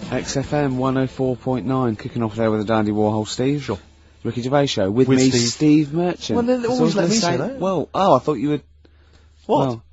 XFM 104.9, kicking off there with the Dandy Warhol Steve. Sure. Ricky Gervais Show with me, Steve Merchant. Well, then always let me say that. Well, I thought you would... What? Well,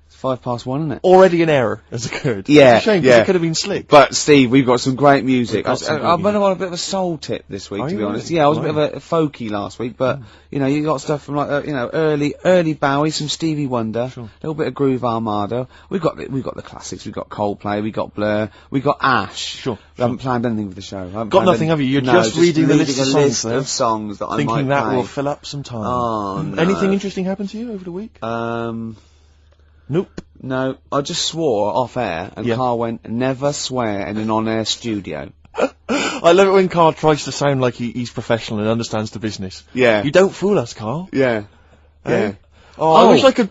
it's 5:01, isn't it? Already an error has occurred. Yeah, it's a shame, because it could have been slick. But, Steve, we've got some great music. I've been on a bit of a soul tip this week, to be honest. Yeah, I was a bit of a folky last week, but, you know, you got stuff from, like, early Bowie, some Stevie Wonder, a little bit of Groove Armada. We've got the classics. We've got Coldplay, we've got Blur, we've got Ash. Sure. We haven't planned anything for the show. Got nothing, have you? You're just reading the list of songs that I might play. Thinking that will fill up some time. Oh, no. Anything interesting happened to you over the week? Nope. No, I just swore off air, and Karl went, never swear in an on-air studio. I love it when Karl tries to sound like he's professional and understands the business. Yeah. You don't fool us, Karl. Yeah. Yeah. Oh, I wish I could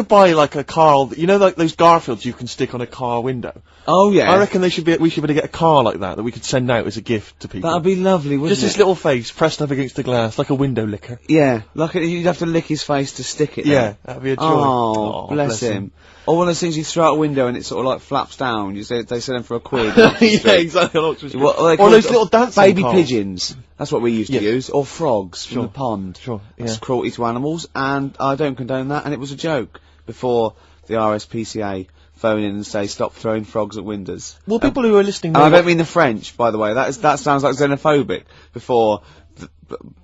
buy like a Karl, you know, like those Garfields you can stick on a car window. Oh yeah. I reckon we should be able to get a car like that we could send out as a gift to people. That'd be lovely, wouldn't it? Just his little face pressed up against the glass, like a window licker. Yeah, you'd have to lick his face to stick it there. Yeah, that'd be a joy. Oh, bless him. Or one of those things you throw out a window and it sort of like flaps down. They sell them for £1. Yeah, exactly. Or those little dancing baby cars. Pigeons. That's what we used to use. Or frogs from the pond. Sure. That's cruelty to animals, and I don't condone that. And it was a joke before the RSPCA phone in and say stop throwing frogs at windows. Well, people who are listening, and I don't mean the French, by the way. That sounds like xenophobic. Before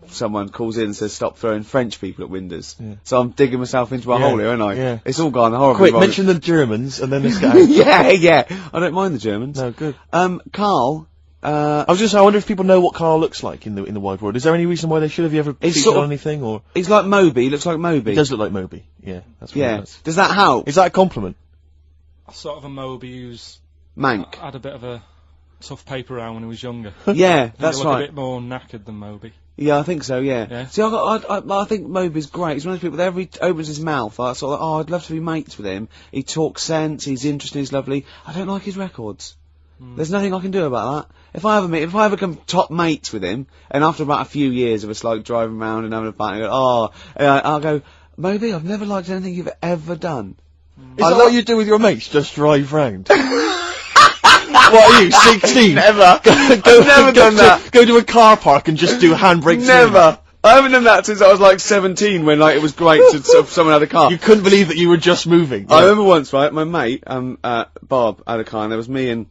someone calls in and says stop throwing French people at windows. Yeah. So I'm digging myself into a hole here, aren't I? Yeah. It's all gone horribly Quick, wrong. mention the Germans and then let's get out. Yeah. I don't mind the Germans. No, good. Karl. I wonder if people know what Karl looks like in the wide world. Is there any reason why they should have you ever featured on anything, or? He's like Moby. He looks like Moby. He does look like Moby. Yeah. That's what he does. Does that help? Is that a compliment? Sort of a Moby who's mank. Had a bit of a tough paper around when he was younger. Yeah, that's right. right. A bit more knackered than Moby. Yeah, I think so. Yeah. See, I think Moby's great. He's one of those people that every opens his mouth, I sort of I'd love to be mates with him. He talks sense. He's interesting. He's lovely. I don't like his records. There's nothing I can do about that. If I ever become top mates with him, and after about a few years of us like driving around and having a fight, I'll go, Moby, I've never liked anything you've ever done. Is that what you do with your mates? Just drive round? What are you, 16? Never. I've never done that. Go to a car park and just do handbrakes. Never. I haven't done that since I was like 17, when like it was great to if someone had a car. You couldn't believe that you were just moving. I remember once, right, my mate, Bob, had a car, and there was me and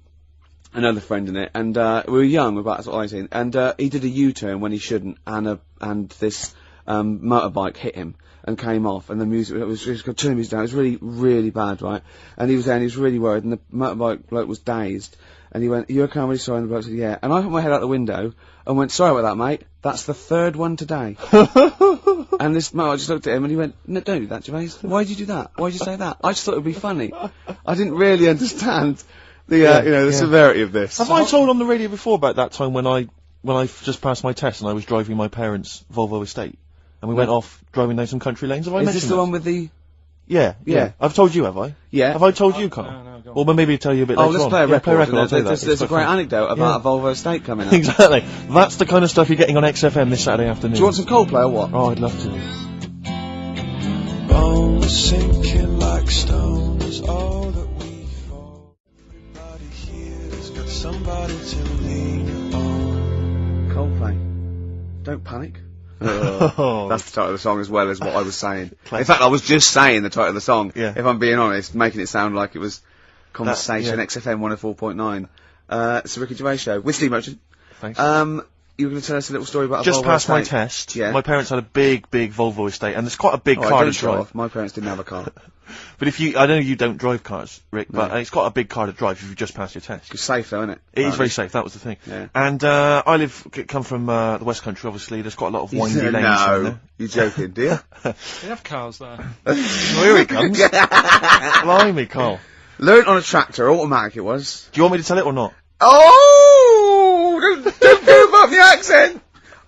another friend in it, and we were young, about sort of 18, and he did a U-turn when he shouldn't, and this motorbike hit him and came off, and the music, it was just turning the music down. It was really, really bad, right? And he was there, and he was really worried, and the motorbike bloke was dazed, and he went, "You okay? I'm really sorry." And the bloke said, "Yeah." And I put my head out the window and went, "Sorry about that, mate. That's the third one today." And this motorbike just looked at him and he went, "No, don't do that, Gervais. Why did you do that? Why did you say that?" I just thought it would be funny. I didn't really understand the severity of this. Have I told on the radio before about that time when I just passed my test and I was driving my parents' Volvo estate and we went off driving down some country lanes? Have I mentioned this the one with the? Yeah. I've told you, have I? Yeah. Have I told you, Karl? No, go on. Well, maybe I'll tell you a bit later on. Let's play a record. I'll tell you that. There's a great anecdote about a Volvo estate coming up. Exactly. That's the kind of stuff you're getting on XFM this Saturday afternoon. Do you want some Coldplay or what? Oh, I'd love to. Bones sinking like stones, all that we fall. Everybody here's got somebody to lean on. Coldplay. Don't panic. That's the title of the song as well as what I was saying. In fact, I was just saying the title of the song, if I'm being honest, making it sound like it was Conversation, XFM 104.9. It's the Ricky Gervais Show with Steve Merchant. Thanks. You were going to tell us a little story about just a Volvo passed estate. my test. Yeah. My parents had a big Volvo estate, and it's quite a big car to drive. My parents didn't have a car. But I know you don't drive cars, Rick, but it's quite a big car to drive if you just passed your test. It's safe though, isn't it? It is very safe, that was the thing. Yeah. And I come from the West Country, obviously. There's quite a lot of windy lanes around there. You're joking, do you? They have cars there. Well, here it comes. Blimey, Karl. Learnt on a tractor, automatic it was. Do you want me to tell it or not? Oh! Don't go above the accent!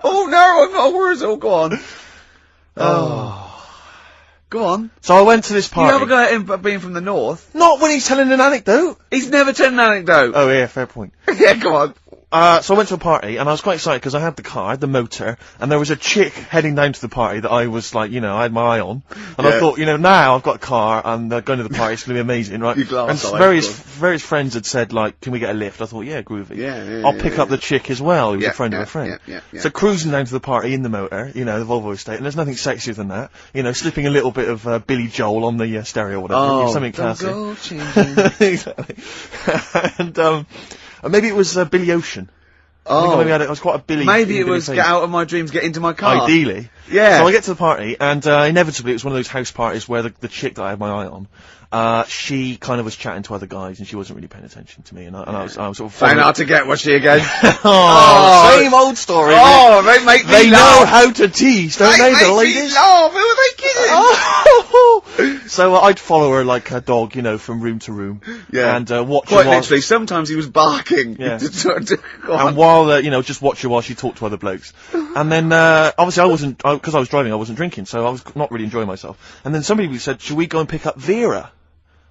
Oh no, I'm not a Wurzel, go on. Go on. So I went to this party. You have a go at him being from the north. Not when he's telling an anecdote. He's never telling an anecdote. Oh yeah, fair point. Yeah, go on. so I went to a party, and I was quite excited because I had the car, I had the motor, and there was a chick heading down to the party that I was like, I had my eye on. And I thought, now I've got a car, and going to the party, it's going to be amazing, right? And various friends had said, like, can we get a lift? I thought, yeah, groovy. I'll pick up the chick as well, who was a friend of a friend. So cruising down to the party in the motor, the Volvo estate, and there's nothing sexier than that. Slipping a little bit of Billy Joel on the stereo or whatever. Something classy. Exactly. And maybe it was Billy Ocean. I think maybe it was quite a Billy. Maybe it was Get Out of My Dreams, Get Into My Car. Ideally. Yeah. So I get to the party, and inevitably it was one of those house parties where the chick that I had my eye on, she kind of was chatting to other guys, and she wasn't really paying attention to me, and I was sort of saying hard to get, was she again? Same old story. They make me They laugh. know how to tease, don't they, the ladies? Me laugh. Who are they kidding? So I'd follow her like a dog, from room to room. Yeah. And watch Quite her while... literally, sometimes he was barking. Yeah. Go on. And while, just watch her while she talked to other blokes. And then, obviously because I was driving, I wasn't drinking, so I was not really enjoying myself. And then somebody said, should we go and pick up Vera?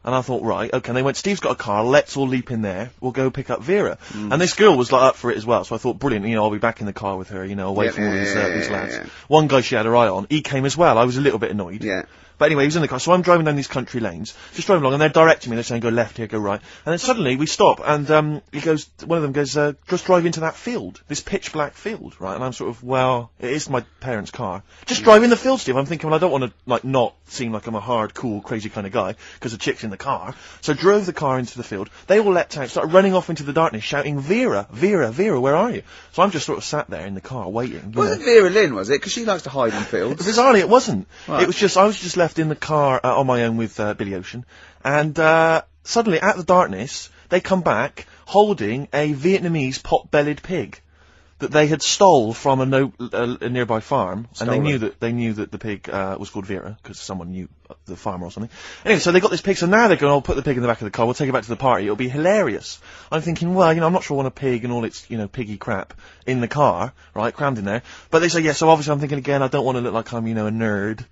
And I thought, right, okay, and they went, Steve's got a car, let's all leap in there, we'll go pick up Vera. And this girl was like up for it as well, so I thought, brilliant, I'll be back in the car with her, away from all these lads. One guy she had her eye on, he came as well, I was a little bit annoyed. Yeah. But anyway, he was in the car, so I'm driving down these country lanes, just driving along, and they're directing me, they're saying, go left here, go right. And then suddenly, we stop, and one of them goes, just drive into that field, this pitch black field, right? And I'm sort of, well, it is my parents' car. Just drive in the field, Steve. I'm thinking, well, I don't want to, like, not seem like I'm a hard, cool, crazy kind of guy, because the chick's in the car. So drove the car into the field, they all leapt out, started running off into the darkness, shouting, Vera, Vera, Vera, where are you? So I'm just sort of sat there in the car, waiting. Wasn't Vera Lynn, was it? Because she likes to hide in fields. Bizarrely, it wasn't. Right. It was just, I was just left in the car, on my own with Billy Ocean, and suddenly, out of the darkness, they come back holding a Vietnamese pot-bellied pig that they had stole from a nearby farm, and they knew that the pig was called Vera because someone knew the farmer or something. Anyway, so they got this pig, so now they're going, I'll put the pig in the back of the car, we'll take it back to the party, it'll be hilarious. I'm thinking, well, I'm not sure I want a pig and all its, piggy crap in the car, right, crammed in there. But they say, yeah, so obviously I'm thinking again, I don't want to look like I'm, a nerd.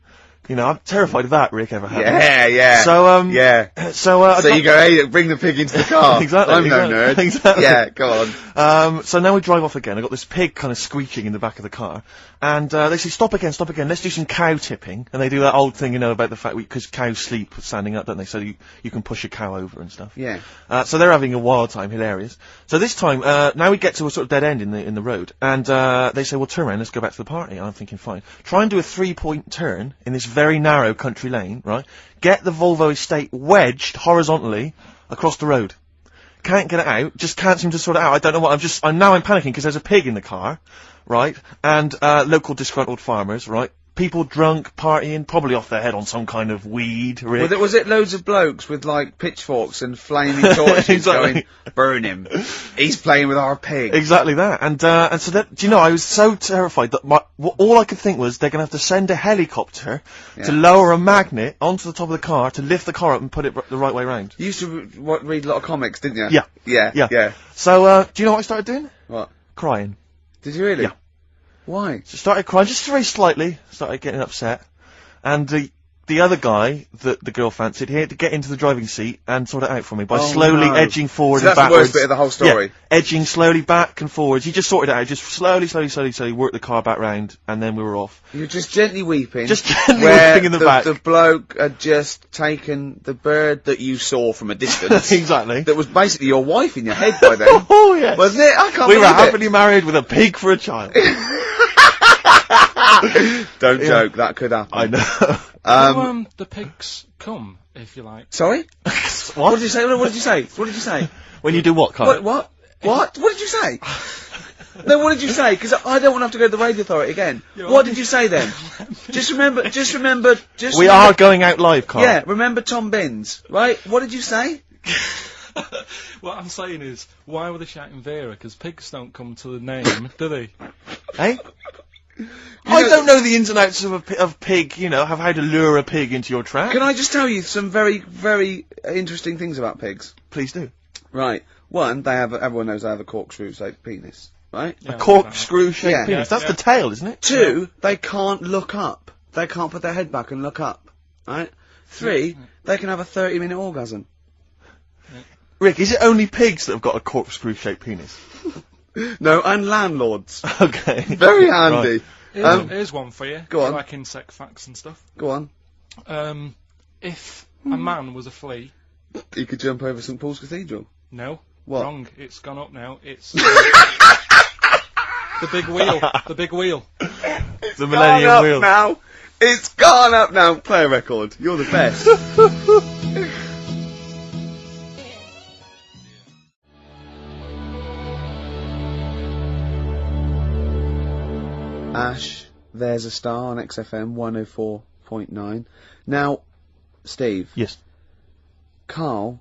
I'm terrified of that, Rick, ever happened. Yeah. So, So you go, hey, bring the pig into the car. Exactly. I'm no nerd. Exactly. Yeah, go on. So now we drive off again. I've got this pig kind of squeaking in the back of the car. And, they say, stop again, let's do some cow tipping. And they do that old thing, about the fact because cows sleep standing up, don't they? So you can push a cow over and stuff. Yeah. So they're having a wild time, hilarious. So this time, now we get to a sort of dead end in the road. And, they say, well, turn around, let's go back to the party. And I'm thinking, fine. Try and do a 3-point turn in this very narrow country lane, right? Get the Volvo estate wedged horizontally across the road. Can't get it out, just can't seem to sort it out. I don't know what, I'm panicking because there's a pig in the car, right? And, local disgruntled farmers, right? People drunk, partying, probably off their head on some kind of weed, Rick. Was it loads of blokes with, like, pitchforks and flaming torches Exactly. going, burn him. He's playing with our pig. Exactly that. And so that, do you know, I was so terrified that all I could think was they're gonna have to send a helicopter to lower a magnet onto the top of the car to lift the car up and put it the right way round. You used to read a lot of comics, didn't you? Yeah. Yeah. So, do you know what I started doing? What? Crying. Did you really? Yeah. Why? So started crying, just very slightly, started getting upset. And the other guy that the girl fancied, he had to get into the driving seat and sort it out for me by slowly edging forward and backwards. That's the worst bit of the whole story. Yeah, edging slowly back and forwards. He just sorted it out, just slowly worked the car back round, and then we were off. You were just gently weeping. Just gently weeping in the back. The bloke had just taken the bird that you saw from a distance. Exactly. That was basically your wife in your head by then. Oh, yes. Wasn't it? I can't We believe were it. happily married with a pig for a child. Don't joke, that could happen. I know. How, the pigs come, if you like. Sorry? What did you say? What did you say? What did you say? When you do what, Karl? What? What did you say? No, what did you say? Because I don't want to have to go to the radio authority again. What did you say then? Just remember. We are going out live, Karl. Yeah, remember Tom Binns, right? What did you say? What I'm saying is, why were they shouting Vera? Because pigs don't come to the name, do they? Hey? I don't know the ins and outs of pig, of how to lure a pig into your trap. Can I just tell you some very, very interesting things about pigs? Please do. Right. One, everyone knows they have a corkscrew-shaped penis, right? Yeah, A corkscrew-shaped penis. That's Yeah. the tail, isn't it? Two, they can't look up. They can't put their head back and look up, right? Three, they can have a 30-minute orgasm. Rick, is it only pigs that have got a corkscrew-shaped penis? No, and landlords. Okay. Very handy. Here's one for you. Go on. Like insect facts and stuff. Go on. If a man was a flea, You could jump over St Paul's Cathedral. no, What? wrong. It's gone up now. It's the big wheel. The big wheel. The Millennium Gone up Wheel. now. It's gone up now. Play a record. You're the best. Ash, there's a star on XFM 104.9. Now, Steve. Yes. Karl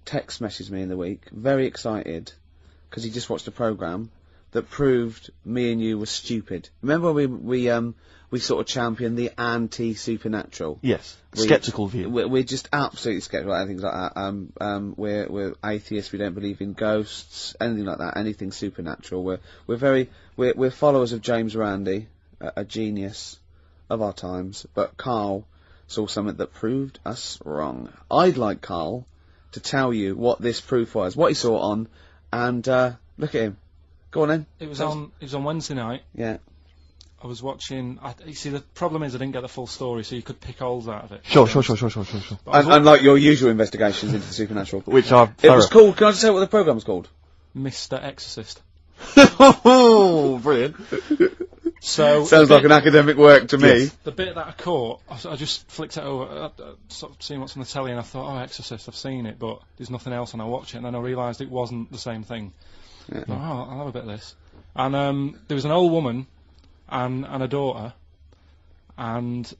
text messaged me in the week, very excited, because he just watched a programme that proved me and you were stupid. Remember we sort of championed the anti-supernatural? Yes. Skeptical view. We're just absolutely skeptical about things like that. We're atheists. We don't believe in ghosts, anything like that. Anything supernatural. We're followers of James Randi, a genius of our times. But Karl saw something that proved us wrong. I'd like Karl to tell you what this proof was, what he saw it on, and look at him. Go on then. It was on Wednesday night. Yeah. I was watching. You see, the problem is I didn't get the full story, so you could pick holes out of it. Sure. Unlike your usual investigations into the supernatural. Which are It was called, can I just say what the programme was called? Mr. Exorcist. Oh, brilliant. So Sounds like an academic work to me. Yes. the bit that I caught, I just flicked it over, sort of seeing what's on the telly, and I thought, oh, Exorcist, I've seen it, but there's nothing else, and I watch it, and then I realised it wasn't the same thing. Yeah. I thought, I'll have a bit of this. And there was an old woman and a daughter, and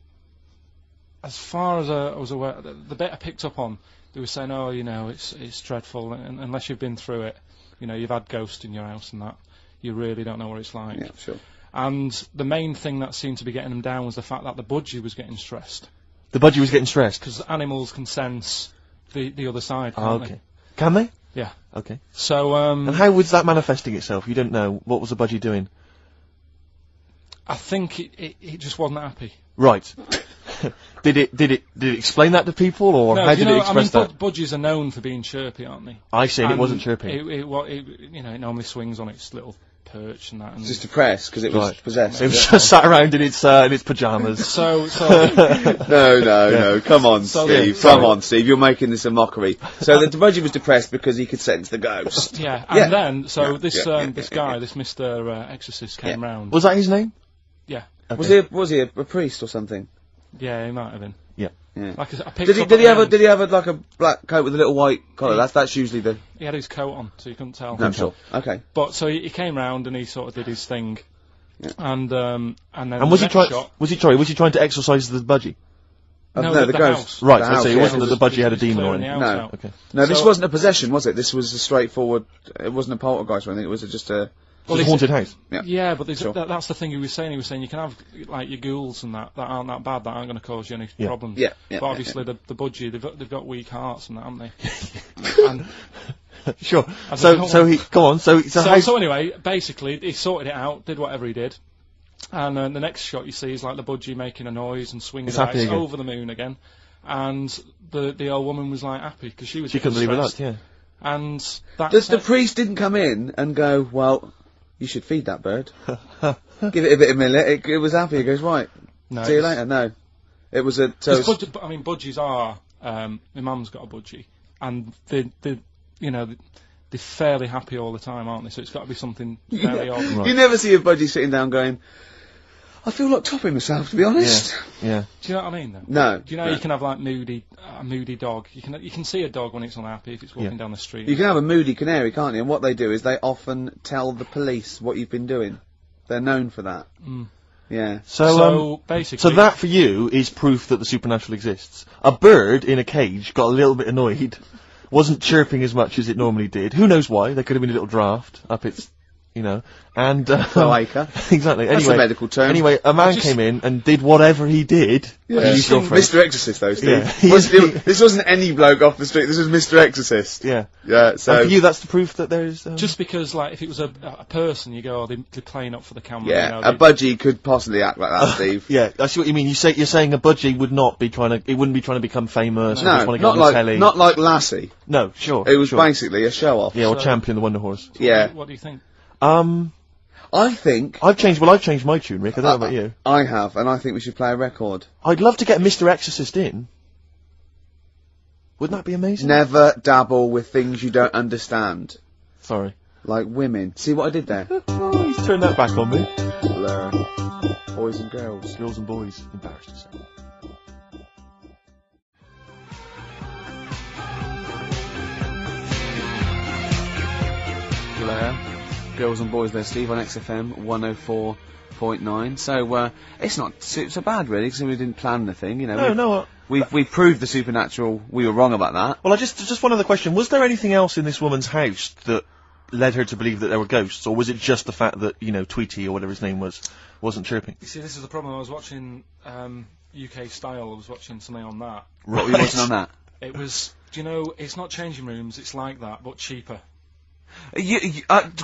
as far as I was aware, the bit I picked up on, they were saying, oh, you know, it's dreadful, and unless you've been through it, you know, you've had ghosts in your house and that, you really don't know what it's like. Yeah, sure. And the main thing that seemed to be getting them down was the fact that the budgie was getting stressed. The budgie was getting stressed. Because animals can sense the other side, can't Okay. Can they? they? Yeah. Okay. So, And how was that manifesting itself? You don't know. What was the budgie doing? I think it just wasn't happy. Right. Did it explain that to people, or No, how did it express that? Budgies are known for being chirpy, aren't they? I see, and it And wasn't chirping. It normally swings on its little perch and that. And Just depressed because it was Right. possessed. It was just sat around in its pajamas. so No, come on, So Steve. the- Come on, Steve. You're making this a mockery. So the budgie was depressed because he could sense the ghost. yeah, Yeah. and then this Yeah. guy, this Mr. Exorcist came round. Was that his name? Yeah, Okay. Was he a priest or something? yeah, he might have been. Yeah. Yeah. Like I picked Did he up did he at have the did he have like a black coat with a little white collar? That's usually the. He had his coat on, so you couldn't tell. No, sure. Okay. But so he came round and he sort of did his thing, Yeah. and then And was he the trying? next shot, Was he trying to exorcise the budgie? No, the the ghost. house. Right. The I see. house, It yeah. wasn't that the budgie had a demon or clearing the anything. house No. out. Okay. No, this So- wasn't a possession, was it? This was a straightforward. It wasn't a poltergeist or anything. It was just a. Well, it's a haunted house. Yeah, but Sure. that's the thing he was saying. He was saying you can have like your ghouls and that aren't that bad, that aren't going to cause you any Yeah. problems. Yeah, But obviously the budgie, they've got weak hearts and that, haven't they? And Sure. I So don't so want- he go on. So how? so anyway, basically he sorted it out, did whatever he did, and the next shot you see is like the budgie making a noise and swinging It's the happy eyes again. over the moon again, and the old woman was like happy because she was She couldn't believe it. stressed. Yeah. And that's Does the it. priest didn't come in and go, well, you should feed that bird. Give it a bit of millet. It was happy. He goes, right. No, See you it's- later. No. It was a. So Because budgies are. My mum's got a budgie, and they're fairly happy all the time, aren't they? So it's got to be something fairly odd. Right. you never see a budgie sitting down going, I feel like topping myself, to be honest. Yeah. Do you know what I mean? Though? No. Do you know no. you can have like a moody dog? You can see a dog when it's unhappy if it's walking down the street. You can have a moody canary, can't you? And what they do is they often tell the police what you've been doing. They're known for that. Mm. Yeah. So basically, So that for you is proof that the supernatural exists. A bird in a cage got a little bit annoyed, wasn't chirping as much as it normally did. Who knows why? There could have been a little draft up its, and Cloaca. exactly. That's Anyway, a medical term. Anyway, a man came in and did whatever he did. Yeah. Use your phrase. Mr. Exorcist, though, Steve. Yeah. This wasn't any bloke off the street. This was Mr. Exorcist. Yeah. Yeah. So. And for you, that's the proof that there is. just because like if it was a person, you go, oh, they're playing up for the camera. Yeah, you know, a budgie could possibly act like that, Steve. Yeah, I see what you mean. You're saying a budgie would not be trying to. It wouldn't be trying to become famous. or No, just wanna get not on the like telly. not like Lassie. No, sure. It was sure. basically a show off. Yeah, or So- Champion the Wonder Horse. Yeah. What do you think? I think I've changed my tune, Rick. I don't know about you. I have, and I think we should play a record. I'd love to get Mr. Exorcist in. Wouldn't that be amazing? Never dabble with things you don't understand. Sorry. Like women. See what I did there? Oh, he's turned that back on me. Blur. Boys and girls. Girls and boys. Embarrassed to say. Blur. Girls and boys there, Steve, on XFM 104.9. So, it's not so bad, really, because we didn't plan the thing, you know. No. We've proved the supernatural. We were wrong about that. Well, just one other question. Was there anything else in this woman's house that led her to believe that there were ghosts, or was it just the fact that, you know, Tweety, or whatever his name was, wasn't chirping? You see, this is the problem. I was watching UK Style. I was watching something on that. What were you watching on that? It was, do you know, it's not changing rooms, it's like that, but cheaper.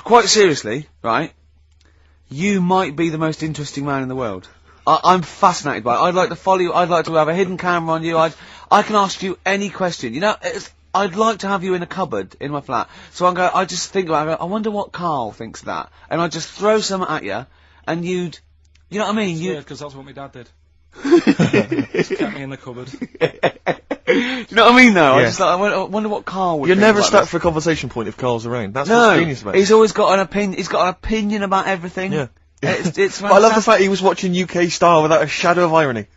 Quite seriously, right? You might be the most interesting man in the world. I'm fascinated by it. I'd like to follow you. I'd like to have a hidden camera on you. I can ask you any question. You know, I'd like to have you in a cupboard in my flat. So I just think about it. I wonder what Karl thinks of that. And I'd just throw something at you, and you know what I mean? It's weird, because that's what my dad did. Just kept me in the cupboard. Do you know what I mean, though? Yeah. I wonder what Karl would You're think never about stuck this. for a conversation point if Karl's around. That's No, what's genius about it. he's always got an opinion. He's got an opinion about everything. Yeah. It's But I love the fact he was watching UK Style without a shadow of irony.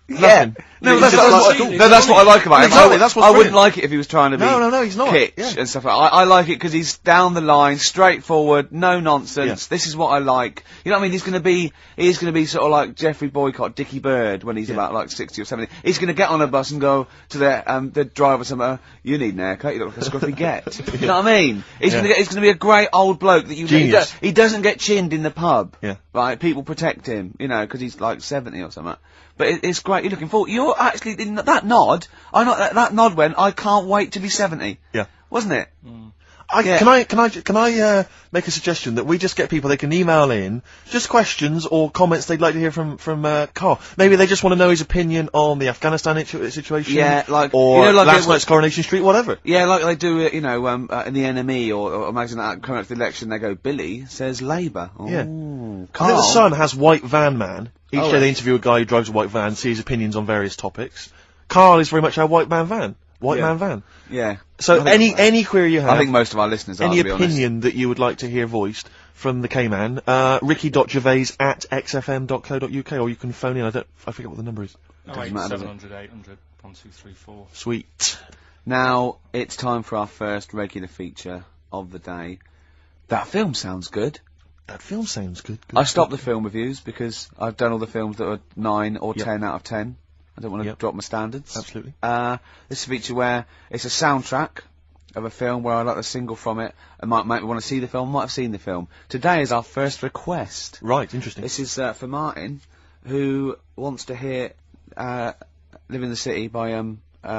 Yeah. Nothing. No, He's that's just what like, that's what I like about him. Exactly, that's what's I wouldn't brilliant. like it if he was trying to be No, he's not. kitsch Yeah. and stuff like that. I like it because he's down the line, straightforward, no nonsense. Yeah. This is what I like. You know what I mean? He is going to be sort of like Jeffrey Boycott, Dickie Bird when he's about like 60 or 70. He's going to get on a bus and go to the driver somewhere. You need an haircut. You look like a scruffy get. You know what I mean? He's going to be a great old bloke that you. Genius. He doesn't get chinned in the pub. Yeah. Right? People protect him. You know, because he's like 70 or something. But it's great. You're looking forward. You're actually in that nod. That nod went. I can't wait to be 70. Yeah. Wasn't it? Can I make a suggestion that we just get people, they can email in just questions or comments they'd like to hear from Karl. Maybe they just want to know his opinion on the Afghanistan situation. Yeah, like or you know, like last night's Coronation Street, whatever. Yeah, like they do, in the NME or imagine that coming up to the election, they go, Billy says Labour. Yeah. Ooh, I think the Karl. Sun has White Van Man. Each Oh, day they right. interview a guy who drives a white van, see his opinions on various topics. Karl is very much our White Man Van. White Yeah. Man Van. Yeah. So I think- any query you have, I think most of our listeners are, any to be honest. opinion that you would like to hear voiced from the K-Man, ricky.gervais@xfm.co.uk, or you can phone in, I forget what the number is. Doesn't matter, does it? 700 800 1234. Sweet. Now, it's time for our first regular feature of the day. That film sounds good. That film sounds good. I stopped the film reviews because I've done all the films that are 9 or Yep. 10 out of 10. I don't want to Yep. drop my standards. Absolutely. This is a feature where it's a soundtrack of a film where I like a single from it and might make me want to see the film, might have seen the film. Today is our first request. Right, interesting. This is for Martin, who wants to hear Live in the City by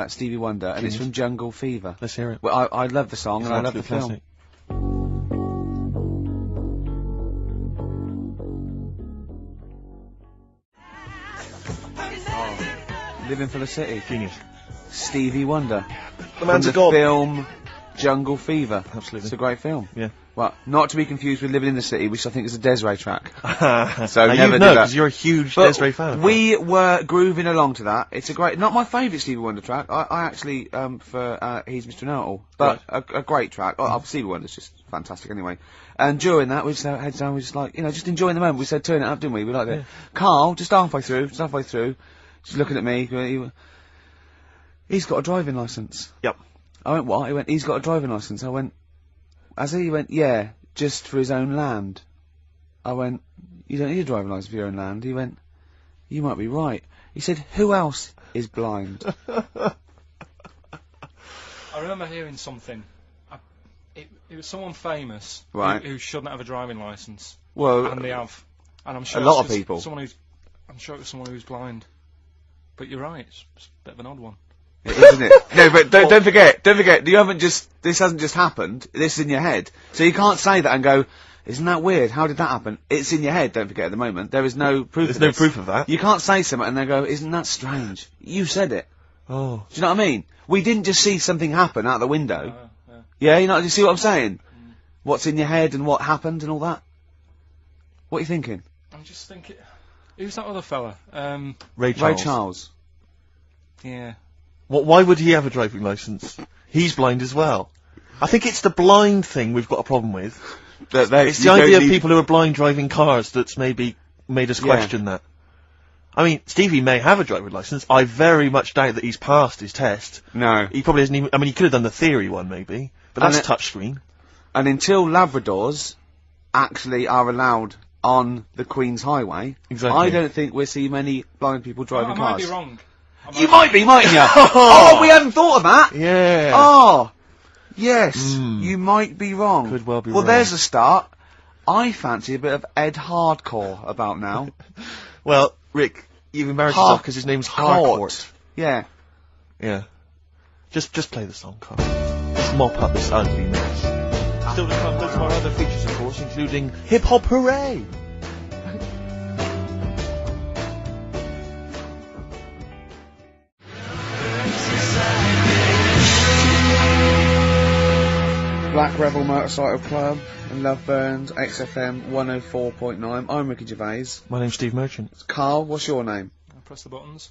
Stevie Wonder, and it's Genius. from Jungle Fever. Let's hear it. Well, I love the song It's and I an love the absolute film. classic. Living for the City. Genius. Stevie Wonder. The man's from a god. the film Jungle Fever. Absolutely. It's a great film. Yeah. Well, not to be confused with Living in the City, which I think is a Desiree track. So never you do know, that. because you're a huge But Desiree fan. we were grooving along to that. It's a great, not my favourite Stevie Wonder track. I actually, for He's Mr. Know-It-All, but a great track. Stevie Wonder's just fantastic anyway. And during that, we just had heads down, we just like, just enjoying the moment. We said turn it up, didn't we? We liked it. Karl, just halfway through, just looking at me, he's got a driving licence. Yep. I went, what? He went, he's got a driving licence. I went, as he went, yeah, just for his own land. I went, you don't need a driving licence for your own land. He went, you might be right. He said, who else is blind? I remember hearing something. It was someone famous Right. who shouldn't have a driving licence, Well, and they have. And I'm sure a lot it's of people. I'm sure it was someone who's blind. But you're right. It's a bit of an odd one. isn't it? No, but don't forget, this hasn't just happened, this is in your head. So you can't say that and go, isn't that weird? How did that happen? It's in your head, don't forget at the moment. There is no proof There's of no this. proof of that. You can't say something and they go, isn't that strange? You said it. Oh. Do you know what I mean? We didn't just see something happen out the window. Yeah, you see what I'm saying? what's in your head and what happened and all that? What are you thinking? I'm just thinking, who's that other fella? Ray Charles. Ray Charles. Yeah. Why would he have a driving licence? He's blind as well. I think it's the blind thing we've got a problem with. It's the idea of people who are blind driving cars that's maybe made us question that. I mean, Stevie may have a driving licence. I very much doubt that he's passed his test. No. He probably hasn't even... I mean, he could have done the theory one, maybe. But that's touchscreen. And until Labradors actually are allowed on the Queen's Highway, Exactly. I don't think we'll see many blind people driving I cars. might be wrong. You might be, mightn't you? Oh, we hadn't thought of that! Yeah. Oh! Yes, you might be wrong. Could well be well, wrong. there's a start. I fancy a bit of Ed Hardcore about now. Well, Rick, you've embarrassed yourself because his name's Harcourt. Yeah. Yeah. Just play the song, Karl. Let's mop up this ugly mess. Still to come, loads of our other features, of course, including Hip Hop Hooray! Black Rebel Motorcycle Club and Love Burns, XFM 104.9. I'm Ricky Gervais. My name's Steve Merchant. Carl, what's your name? I press the buttons.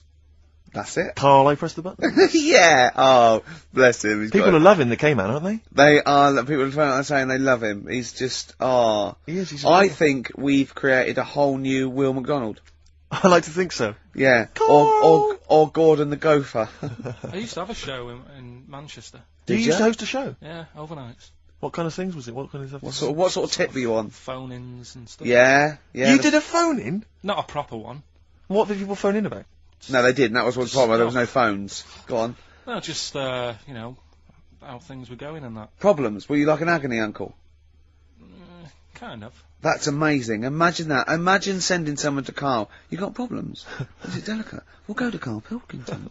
That's it? Karl, I press the button. Yeah! Oh, bless him. He's People got are loving the K-Man, aren't they? They are, people are saying they love him. He's just, He is, he's I think we've created a whole new Will McDonald. I like to think so. Yeah. Carl! Or Gordon the Gopher. I used to have a show in Manchester. You Did used to ya? host a show? Yeah, overnights. What kind of things was it? What kind of stuff? What sort of tip were you on? Phone-ins and stuff. Yeah, yeah. You did a phone-in? Not a proper one. What did people phone in about? No, they didn't. That was one problem. There was no phones. Go on. No, just, you know, how things were going and that. Problems. Were you like an agony uncle? Kind of. That's amazing. Imagine that. Imagine sending someone to Karl. You got problems? Is it delicate? We'll go to Karl Pilkington.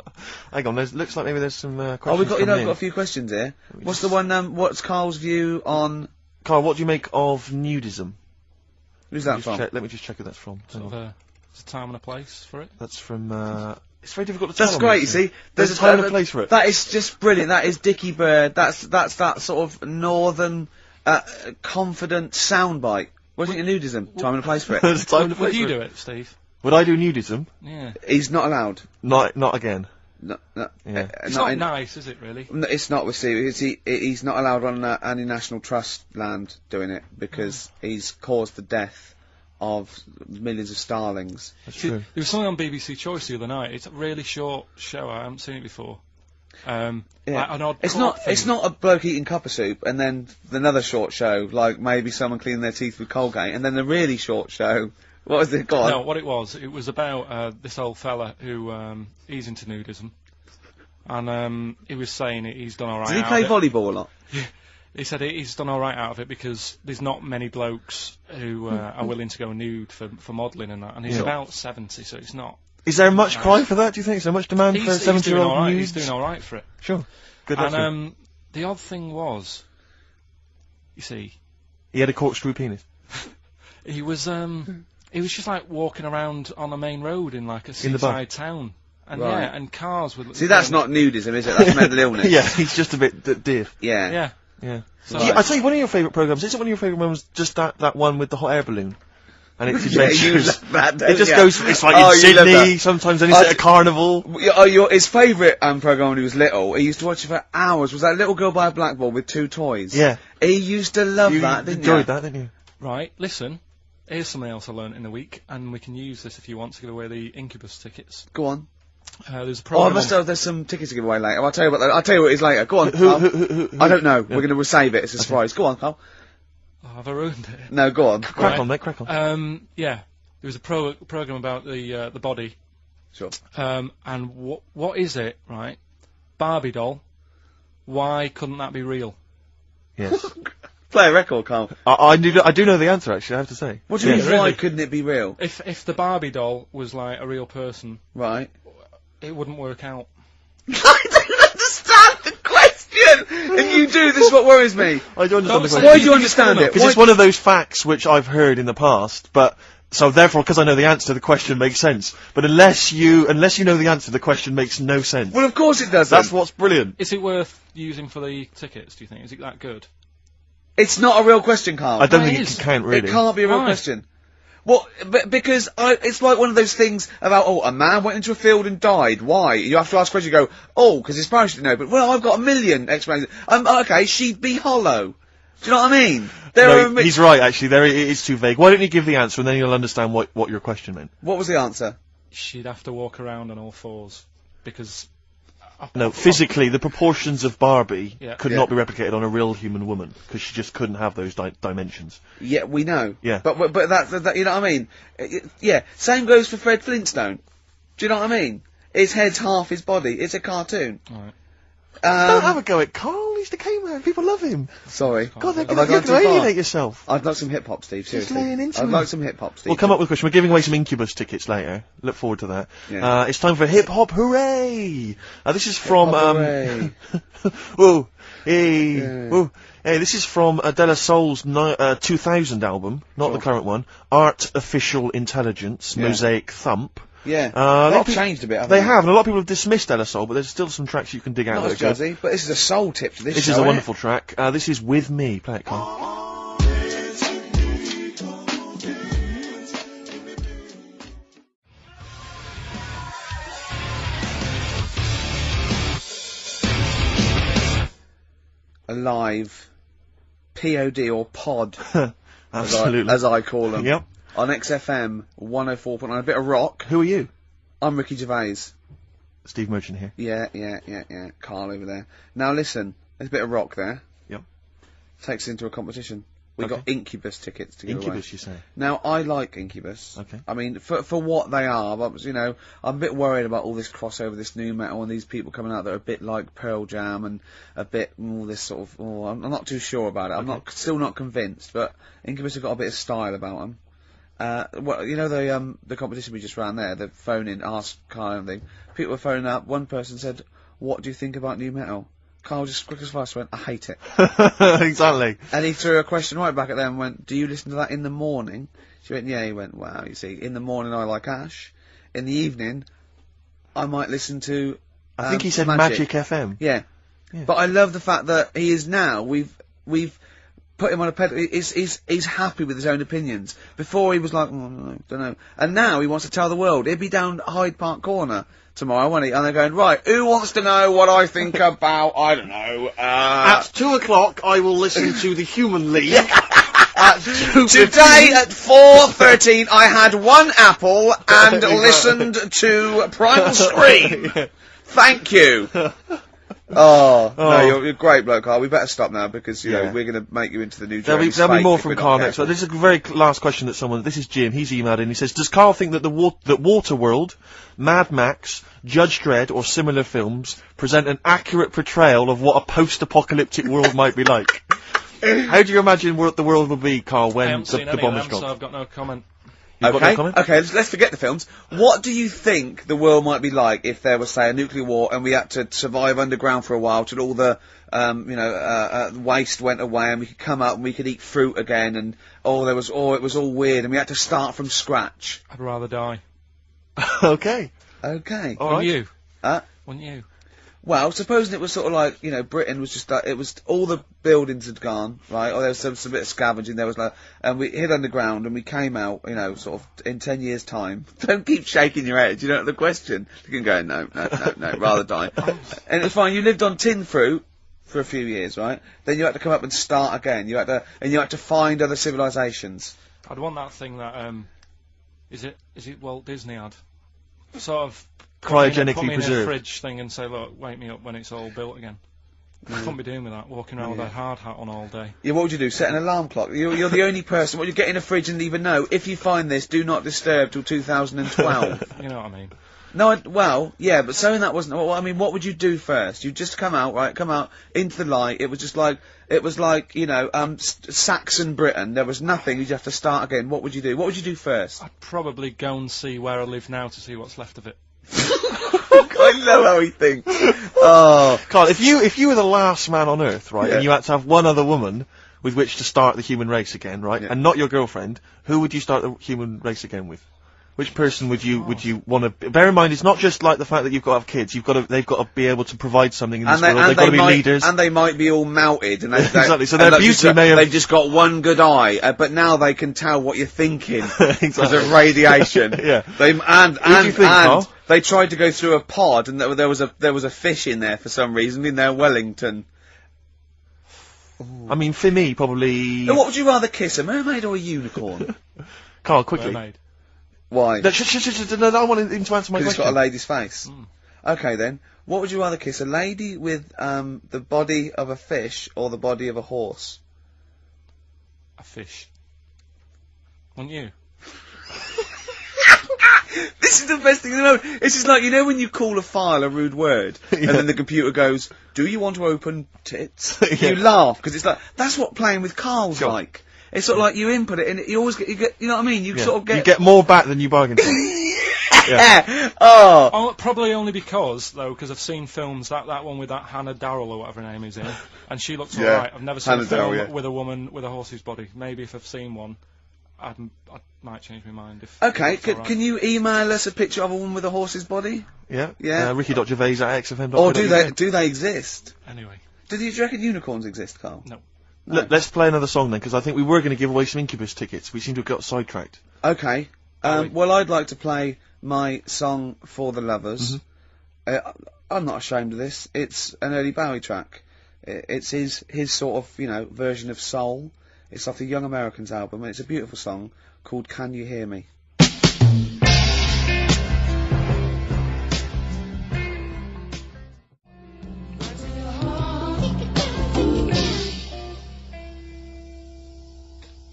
Hang on, looks like maybe there's some questions. Oh, we've got, coming I've in. got a few questions here. What's the one, what's Karl's view on... Karl, what do you make of nudism? Who's that Just from? check- let me just check who that's from. Hang Sort on. of there's a time and a place for it. That's from, it's very difficult to tell. That's great, you see. There's a time and a place for it. That is just brilliant. That is Dickie Bird. That's that sort of northern, confident soundbite. Wasn't it nudism? Time and a place for it. There's a time and a Would place you for do it. it, Steve? Would I do nudism? Yeah. He's not allowed. Not again. No, Yeah. It's not nice, is it, really? No, it's not with Steve. He's not allowed on any National Trust land doing it because he's caused the death of millions of starlings. That's See, true. there was something on BBC Choice the other night. It's a really short show. I haven't seen it before. Like an odd It's court not. thing. It's not a bloke eating cup of soup and then another short show like maybe someone cleaning their teeth with Colgate and then a really short show. What was it? Go on. No, what it was about this old fella who he's into nudism, and he was saying he's done all right. Did he out play of it. volleyball a lot? He said he's done all right out of it because there's not many blokes who are willing to go nude for modelling and that, and he's Yeah. about 70, so it's not. Is there much cry for that, do you think? Is there much demand for a He's doing 70-year-old all right. nudes? He's doing all right for it. Sure. Good luck to him. And the odd thing was, you see, He had a corkscrew penis. he was just like walking around on a main road in like a In the bar. seaside town, and Right. yeah, and cars would. See, that's not nudism, is it? That's mental illness. Yeah, he's just a bit diff. Yeah. Yeah. Yeah. So I tell you, one of your favourite programmes, isn't one of your favourite ones just that one with the hot air balloon? And it's Yeah, you adventures. love that, don't It just you? goes, it's like Oh, in you love Sydney, that. sometimes then it's at a carnival. His favourite programme when he was little, he used to watch it for hours, was that little girl by a blackboard with two toys. Yeah. He used to love You that, didn't enjoyed you? that, didn't you? right, listen. Here's something else I learnt in the week, and we can use this if you want to give away the Incubus tickets. Go on. There's a Oh, I program. must have, there's some tickets to give away later. I'll tell you what, I'll tell you what it is later. Go on, Who- Carl. who- I don't know. yeah. We're going to save it. It's a surprise. Go on, Carl. Oh, have I ruined it? No, go on. Crack Right. on, mate, crack on. Yeah, there was a program about the body, Sure. and what is it, right? Barbie doll. Why couldn't that be real? Yes. Play a record, Carl. I do know the answer, actually, I have to say. What do you Yeah, mean, why really? couldn't it be real? If the Barbie doll was like a real person, Right. it wouldn't work out. I don't understand the question! If you do, this is what worries me. I do understand the Don't question. say- Why do you understand it? Because Why it's one of those facts which I've heard in the past, but so therefore, because I know the answer, the question makes sense. But unless you know the answer, the question makes no sense. Well, of course it does. That's what's brilliant. Is it worth using for the tickets? Do you think? Is it that good? It's not a real question, Karl. I don't No, think it it is. can count, really. It can't be a real Why? question. Well, because it's like one of those things about, a man went into a field and died. Why? You have to ask questions. You go, because his parents didn't know. But, well, I've got a million explanations. Okay, she'd be hollow. Do you know what I mean? No, he's right, actually. It is too vague. Why don't you give the answer, and then you'll understand what your question meant. What was the answer? She'd have to walk around on all fours because. No, physically, the proportions of Barbie Yeah. could Yeah. not be replicated on a real human woman, because she just couldn't have those dimensions. Yeah, we know. Yeah. But that you know what I mean? Yeah. Same goes for Fred Flintstone. Do you know what I mean? His head's half his body. It's a cartoon. Right. Don't have a go at Karl, he's the caveman, people love him. Sorry. God, they're Have I going gone to too far? alienate yourself. I'd like some hip hop, Steve. Seriously. laying into I'd him. like some hip hop, Steve. We'll come up with a question. We're giving away some Incubus tickets later. Look forward to that. Yeah. It's time for Hip Hop Hooray! This is from, Hooray. whoa, hey, Yeah. whoa. Hey, this is from De La Soul's 2000 album, not the Sure. current one. Artificial Intelligence, Yeah. Mosaic Thump. Yeah. a lot of They've people- changed a bit. Haven't They have, and a lot of people have dismissed De La Soul, but there's still some tracks you can dig out Not that as are good. jazzy, but this is a soul tip to this This show, is a innit? wonderful track. This is With Me. Play it, Karl. Alive. POD or pod, Absolutely. as I call them. Yep. On XFM 104.9, a bit of rock. Who are you? I'm Ricky Gervais. Steve Merchant here. Yeah. Karl over there. Now listen, there's a bit of rock there. Yep. Takes us into a competition. We Okay. got Incubus tickets to give away. Incubus, you say? Now, I like Incubus. Okay. I mean, for what they are, but, I'm a bit worried about all this crossover, this new metal, and these people coming out that are a bit like Pearl Jam and a bit all this sort of. I'm not too sure about it. I'm still not convinced, but Incubus have got a bit of style about them. The competition we just ran there, the phone in, ask Karl and thing. People were phoning up. One person said, "What do you think about new metal?" Karl just quick as fast went, "I hate it." Exactly. And he threw a question right back at them and went, "Do you listen to that in the morning?" She went, "Yeah." He went, "Wow, you see, in the morning I like Ash. In the evening, I might listen to I think he said Magic FM. Yeah. Yeah. But I love the fact that he is now, we've put him on a pedal, he's happy with his own opinions. Before he was like, don't know. And now he wants to tell the world. He'll be down Hyde Park Corner tomorrow, won't he? And they're going, right, who wants to know what I think about, I don't know, At 2 o'clock, I will listen to the Human League. Today at 4:13 I had one apple and listened to Primal Scream. Thank you. No, you're great bloke, Karl. We better stop now because, you know, we're going to make you into the new There'll be more from Karl next. But this is a very last question that this is Jim, he's emailed in, he says, does Karl think that that Waterworld, Mad Max, Judge Dredd or similar films present an accurate portrayal of what a post-apocalyptic world might be like? How do you imagine the world will be, Karl, I when haven't seen the any bomb of is them, gone? so I've got no comment. You've got no comment? Okay, let's forget the films. What do you think the world might be like if there was, say, a nuclear war and we had to survive underground for a while till all the, waste went away and we could come out and we could eat fruit again and, it was all weird and we had to start from scratch? I'd rather die. Okay. Okay. All Wouldn't right. you? Wouldn't you? Well, supposing it was sort of like, Britain was just like, it was, all the buildings had gone, right, or there was some bit of scavenging, there was like, and we hid underground and we came out, sort of in 10 years' time. Don't keep shaking your head, you know the question. You can go, no, rather die. And it's fine, you lived on tin fruit for a few years, right? Then you had to come up and start again, you had to find other civilizations. I'd want that thing that, is it Walt Disney had? Sort of Cryogenically put me in a preserved. fridge thing and say, look, wake me up when it's all built again. I couldn't be doing with that, walking around with a hard hat on all day. Yeah, what would you do? Set an alarm clock? You're the only person. What you get in a fridge and leave a note. If you find this, do not disturb till 2012. You know what I mean? No, yeah, but saying that wasn't. Well, I mean, what would you do first? You just come out into the light. It was just like Saxon Britain. There was nothing. You'd have to start again. What would you do? What would you do first? I'd probably go and see where I live now to see what's left of it. I love how he thinks. Oh, Karl, if you were the last man on Earth, right, Yeah. and you had to have one other woman with which to start the human race again, right, Yeah. and not your girlfriend, who would you start the human race again with? Which person would you want to? Bear in mind, it's not just like the fact that you've got to have kids. They've got to be able to provide something in this world. They've got to be leaders, and they might be all melted. And exactly. So their beauty they've just got one good eye, but now they can tell what you're thinking because of radiation. Yeah. And they tried to go through a pod, and there was a fish in there for some reason in their Wellington. I mean, for me, probably. Now, what would you rather kiss, a mermaid or a unicorn? Carl, quickly. Mermaid. Why? No, no, I wanted him to answer my question. Because it's got a lady's face. Okay then. What would you rather kiss, a lady with the body of a fish or the body of a horse? A fish. Wouldn't you? This is the best thing to know. It's just like, you know when you call a file a rude word, and then the computer goes, "Do you want to open tits?" You laugh, because it's like, that's what playing with Karl's like. It's sort of like you input it, and you always get, you know what I mean? You sort of get... You get more back than you bargained for. Yeah. Oh. Probably only because I've seen films, that one with that Hannah Darrell or whatever her name is in, and she looks alright. I've never seen a film with a woman with a horse's body. Maybe if I've seen one, I might change my mind. Okay, can you email us a picture of a woman with a horse's body? Yeah. Yeah. Ricky.Gervais at XFM. Or do they exist? Anyway. Do you reckon unicorns exist, Karl? No. Let's play another song then, because I think we were going to give away some Incubus tickets. We seem to have got sidetracked. Okay. Well, I'd like to play my song For the Lovers. I'm not ashamed of this. It's an early Bowie track. It's his sort of, version of soul. It's off the Young Americans album, and it's a beautiful song called Can You Hear Me?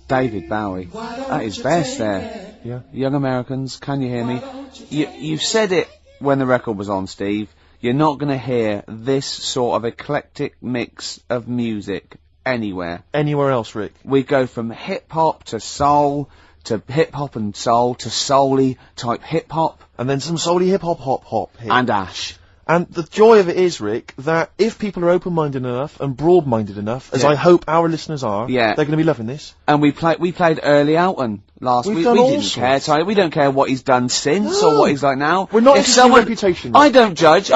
David Bowie. That is best there. Yeah. Young Americans, Can You Hear Me? You said it when the record was on, Steve. You're not going to hear this sort of eclectic mix of music anywhere. Anywhere else, Rick? We go from hip-hop to soul, to hip-hop and soul, to soul-y type hip-hop. And then some soul-y hip-hop hit. And Ash. And the joy of it is, Rick, that if people are open-minded enough and broad-minded enough, as I hope our listeners are, they're going to be loving this. And we played Early Outen last week. We didn't care, Ty. We don't care what he's done since or what he's like now. We're not interested in reputation. I don't judge.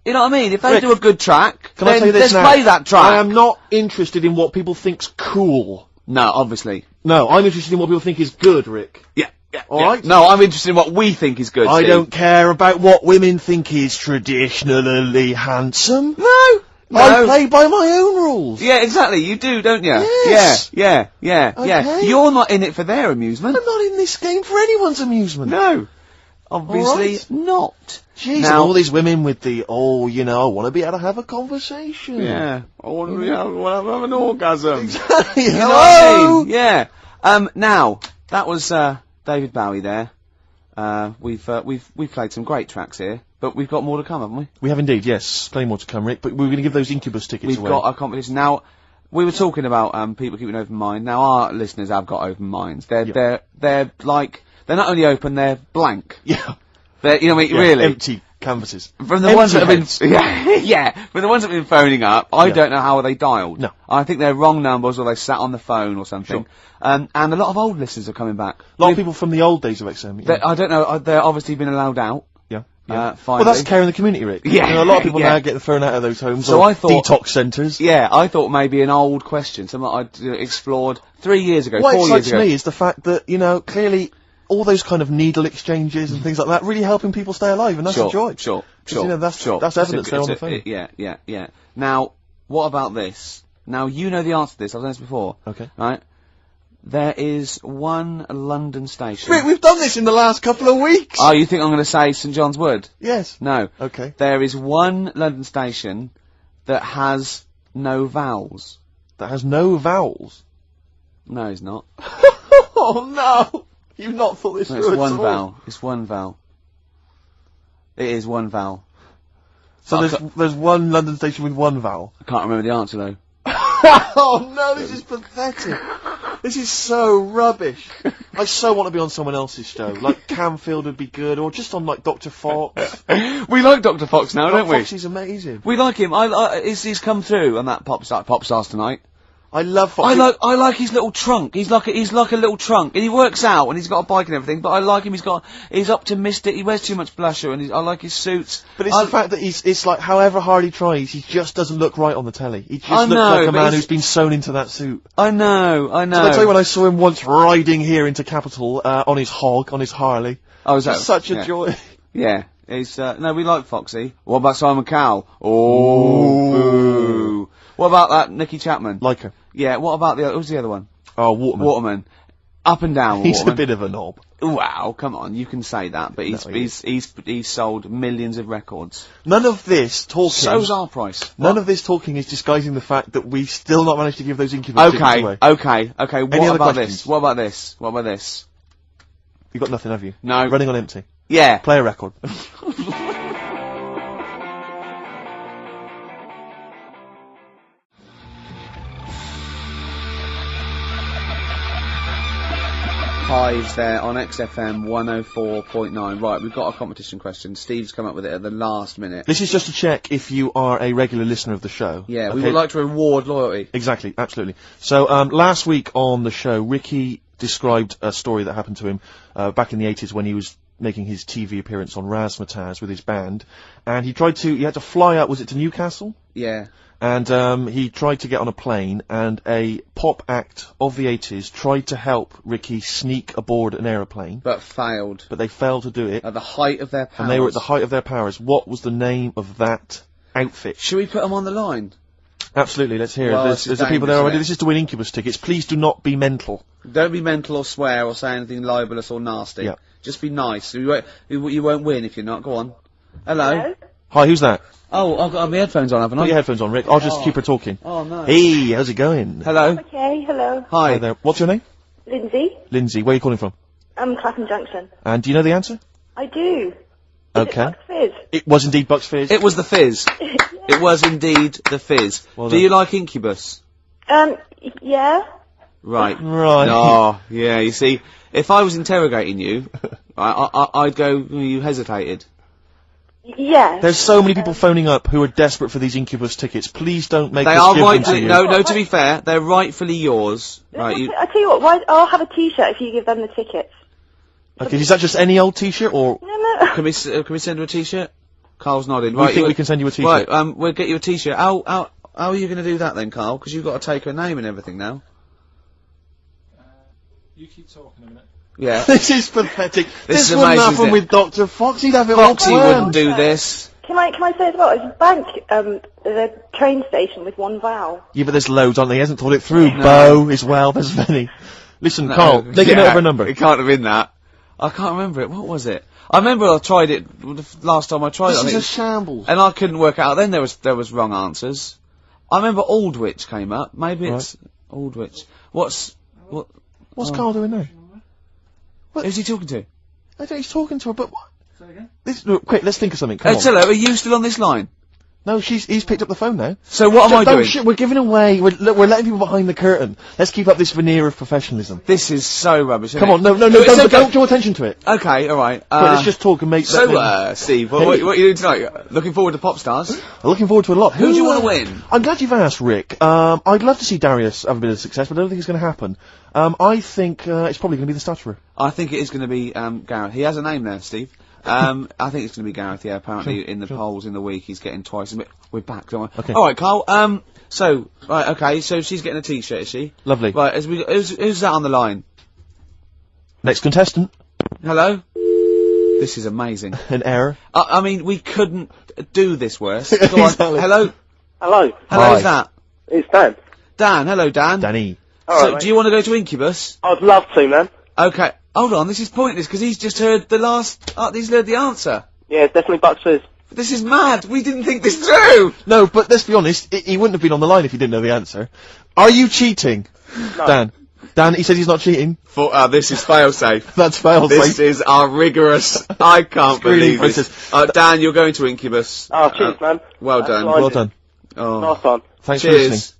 You know what I mean? If they do a good track, can I say let's this now? play that track. I am not interested in what people think's cool. No, obviously. No, I'm interested in what people think is good, Rick. Yeah. Alright? No, I'm interested in what we think is good, I Steve. don't care about what women think is traditionally handsome. No. I play by my own rules. Yeah, exactly. You do, don't you? Yes. Yeah. Okay. You're not in it for their amusement. I'm not in this game for anyone's amusement. No. Obviously not. Jeez, and all these women with the, I want to be able to have a conversation. Yeah. I want to have an orgasm. Exactly. You know what I mean? Yeah. Now, that was, David Bowie there. We've played some great tracks here, but we've got more to come, haven't we? We have indeed, yes. Plenty more to come, Rick, but we're going to give those Incubus tickets away. We've got a competition. Now, we were talking about, people keeping open mind. Now, our listeners have got open minds. They're not only open, they're blank. Yeah. They're, you know what I mean, really? Empty canvases. From the ones that have been, from the ones that have been phoning up, I don't know how they dialed. No. I think they're wrong numbers or they sat on the phone or something. Sure. And a lot of old listeners are coming back. A lot of people from the old days of XM. Yeah. I don't know, they're obviously been allowed out. Yeah. Finally. Well, that's care in the community, Rick. Yeah. A lot of people now get thrown out of those homes so or I thought, detox centres. Yeah, I thought maybe an old question, something I'd explored 3 years ago, 4 years ago. What excites me is the fact that, clearly all those kind of needle exchanges and things like that really helping people stay alive, and that's a joy. Sure. That's evidence they're on the phone. Yeah. Now, what about this? Now, you know the answer to this, I've done this before. Okay. Right? There is one London station. Rick, we've done this in the last couple of weeks! Oh, you think I'm going to say St John's Wood? Yes. No. Okay. There is one London station that has no vowels. That has no vowels? No, it's not. Oh, no! You've not thought this through It's at one all. vowel. It's one vowel. It is one vowel. So there's one London station with one vowel? I can't remember the answer, though. Oh, no, this is pathetic. This is so rubbish. I so want to be on someone else's show. Like, Camfield would be good, or just on, like, Dr. Fox. We like Dr. Fox now, don't we? Fox is amazing. We like him. He's come through on that Pop Stars Tonight. I love Foxy. I like his little trunk. He's like a little trunk, and he works out, and he's got a bike and everything. But I like him. He's optimistic. He wears too much blusher, and I like his suits. But it's the fact that it's like, however hard he tries, he just doesn't look right on the telly. He just I looks know, like a but man who's been sewn into that suit. I know. So I tell you, when I saw him once riding here into Capital, on his hog, on his Harley. Oh, is that such a joy. Yeah. He's, no, we like Foxy. What about Simon Cowell? Oh, boo. What about that Nicky Chapman? Like her. Yeah, what about who's the other one? Oh, Waterman. Waterman. Up and down, He's Waterman. a bit of a knob. Wow, come on, you can say that, but he's sold millions of records. None of this talking... So's our price. None of this talking is disguising the fact that we've still not managed to give those Incubus tickets away. Okay, Any what other about questions? this? What about this? What about this? You've got nothing, have you? No. Running on empty. Yeah. Play a record. Hives there on XFM 104.9. Right, we've got a competition question. Steve's come up with it at the last minute. This is just to check if you are a regular listener of the show. Yeah, okay? we would like to reward loyalty. Exactly, absolutely. So, last week on the show, Ricky described a story that happened to him back in the 80s when he was making his TV appearance on Razzmatazz with his band, and he had to fly out, was it to Newcastle? Yeah. And he tried to get on a plane, and a pop act of the 80s tried to help Ricky sneak aboard an aeroplane. But failed. But they failed to do it. At the height of their powers. And they were at the height of their powers. What was the name of that outfit? Should we put them on the line? Absolutely, let's hear Well, it. this There's is the people there dangerous, already. isn't it? This is to win Incubus tickets. Please do not be mental. Don't be mental or swear or say anything libelous or nasty. Yeah. Just be nice. You won't win if you're not. Go on. Hello? Hi, who's that? Oh, I've got my headphones on, haven't I? Put your headphones on, Rick. I'll just keep her talking. Oh, no. Hey, how's it going? Hello? Okay, hello. Hi. Hi there. What's your name? Lindsay. Lindsay. Where are you calling from? Clapham Junction. And do you know the answer? I do. Okay. Is it Bucks Fizz? It was indeed Bucks Fizz. It was the Fizz. It was indeed the Fizz. Well Do done. you like Incubus? Yeah. Right. Right. Oh, yeah, you see, if I was interrogating you, I'd go, you hesitated. Yeah. There's so many people phoning up who are desperate for these Incubus tickets. Please don't make They us are give them to rightfully, you. no, to be fair, they're rightfully yours. Right, I tell you what, I'll have a T-shirt if you give them the tickets. Okay, is that just any old T-shirt, or No. can we send her a T-shirt? Carl's nodding. we Right, think we can send you a T-shirt? Right, we'll get you a T-shirt. How are you going to do that then, Carl? Because you've got to take her name and everything now. You keep talking a minute. Yeah. This is pathetic. This is wouldn't amazing, happen isn't it? with Dr. Fox. He'd have it Foxy all wouldn't planned. do this. Can I say as well, it's bank, there's a train station with one vowel. Yeah, but there's loads, aren't there? He hasn't thought it through. Bo as well, there's many. Listen, Carl, take a note of her number. It can't have been that. I can't remember it. What was it? I remember I tried it the last time I tried it. I This is think a shambles. and I couldn't work it out. Then there was wrong answers. I remember Aldwych came up. Maybe it's Aldwych. What's Carl doing now? Who's he talking to? I don't, he's talking to her, but what? Say again? Look, quick, let's think of something. Come on. Tell her, are you still on this line? No, he's picked up the phone now. So what am I No, doing? shit, we're giving away, we're letting people behind the curtain. Let's keep up this veneer of professionalism. This is so rubbish. Isn't Come it? on, no, It's okay. don't draw attention to it. Okay, all right. Quick, let's just talk and make that So, Steve, what are you doing tonight? Looking forward to Pop Stars? I'm looking forward to a lot. Who do you want to win? I'm glad you've asked, Rick. I'd love to see Darius have a bit of success, but I don't think it's going to happen. I think it's probably going to be the Stutterer. I think it is going to be Gareth. He has a name there, Steve. I think it's going to be Gareth. Yeah, apparently in the polls in the week he's getting twice. We're back, don't we? Okay. All right, Carl. So right, okay. So she's getting a T-shirt, is she? Lovely. Right. Who's that on the line? Next contestant. Hello. This is amazing. An error. I mean, we couldn't do this worse. Go on. Exactly. Hello. Hello, Hi. Who's that? it's Dan. Dan. Hello, Dan. Danny. So, Alright, do you want to go to Incubus? I'd love to, man. Okay. Hold on. This is pointless because he's just heard the last. He's heard the answer. Yeah, it's definitely Bucks Fizz. This is mad. We didn't think this through. No, but let's be honest, he wouldn't have been on the line if he didn't know the answer. Are you cheating? No. Dan, he says he's not cheating. This is fail-safe. That's failed. This is our rigorous. I can't Screening believe this. Dan, you're going to Incubus. Oh, cheers, man. Well That's done. blinding. Well done. Oh. Nice one. Thanks for listening. Cheers.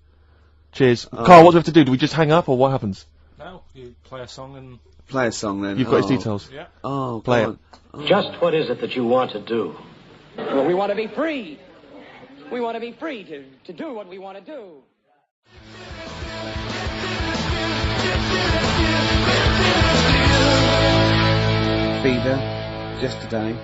Cheers. Carl, what do we have to do? Do we just hang up, or what happens? No, you play a song and... Play a song then. You've got his details. Yeah. Oh, Play go on. Just what is it that you want to do? Well, we want to be free. We want to be free to do what we want to do. feeder just today.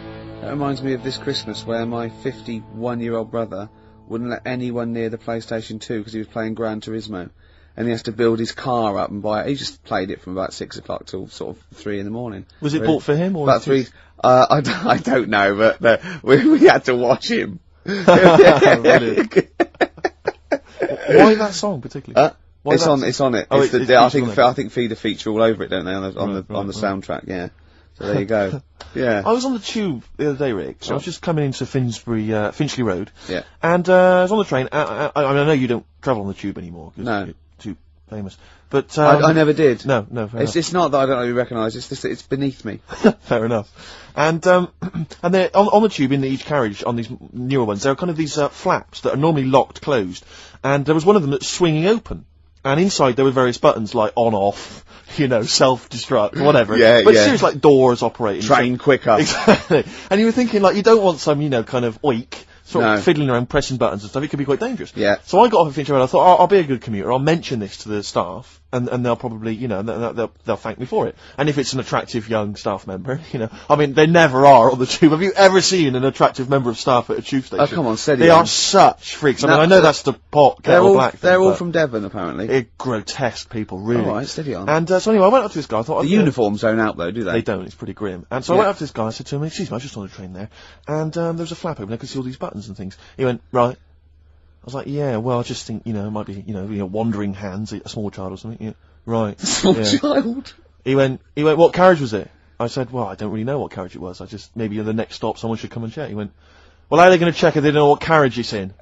That reminds me of this Christmas where my 51-year-old brother wouldn't let anyone near the PlayStation 2 because he was playing Gran Turismo. And he has to build his car up and buy it. He just played it from about 6 o'clock till sort of 3 in the morning. Was it bought for him or? About 3. I don't know, but we had to watch him. Brilliant. Why that song particularly? It's on it. Oh, I think Feeder feature all over it, don't they? On the soundtrack, yeah. So there you go. Yeah. I was on the tube the other day, Rick. So I was just coming into Finchley Road. Yeah. And I was on the train. I know you don't travel on the tube anymore. 'Cause No. you're too famous. But I never did. No. Fair enough. It's not that I don't really recognise. It's just that it's beneath me. Fair enough. And they're on the tube in each carriage on these newer ones. There are kind of these flaps that are normally locked closed, and there was one of them that's swinging open. And inside there were various buttons like on, off, self-destruct, whatever. Yeah, but seriously, like doors operating. Train quicker. Exactly. And you were thinking, like, you don't want some, kind of oik, sort of fiddling around pressing buttons and stuff. It could be quite dangerous. Yeah. So I got off at Finchley Road. I thought, I'll be a good commuter. I'll mention this to the staff, and they'll probably, they'll thank me for it. And if it's an attractive young staff member, I mean, they never are on the tube. Have you ever seen an attractive member of staff at a tube station? Oh, come on, steady They on. are such freaks. I mean, I know that's the pot kettle black thing, They're all but from Devon, apparently. they're grotesque people, really. All right, steady on. And so anyway, I went up to this guy. I thought The uniforms don't out though, do they? They don't. It's pretty grim. And so I went up to this guy. I said to him, "Excuse me, I was just on the train there, and there was a flap open. I could see all these buttons and things." He went, "Right." I was like, "Yeah, well, I just think it might be wandering hands, a small child or something." Yeah. Right. Small child. He went, "What carriage was it?" I said, "Well, I don't really know what carriage it was. I just maybe at the next stop someone should come and check." He went, "Well, how are they going to check if they don't know what carriage it's in?"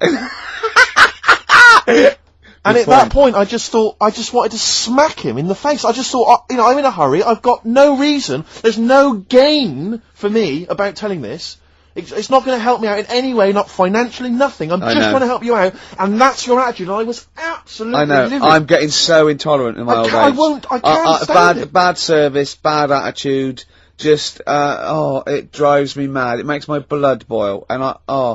And at that point, I just wanted to smack him in the face. I just thought, I'm in a hurry. I've got no reason. There's no gain for me about telling this. It's not going to help me out in any way, not financially, nothing. I'm just trying to help you out, and that's your attitude. And I was absolutely livid. I'm getting so intolerant in my old age. I can't stand it. Bad service, bad attitude. Just, it drives me mad. It makes my blood boil, and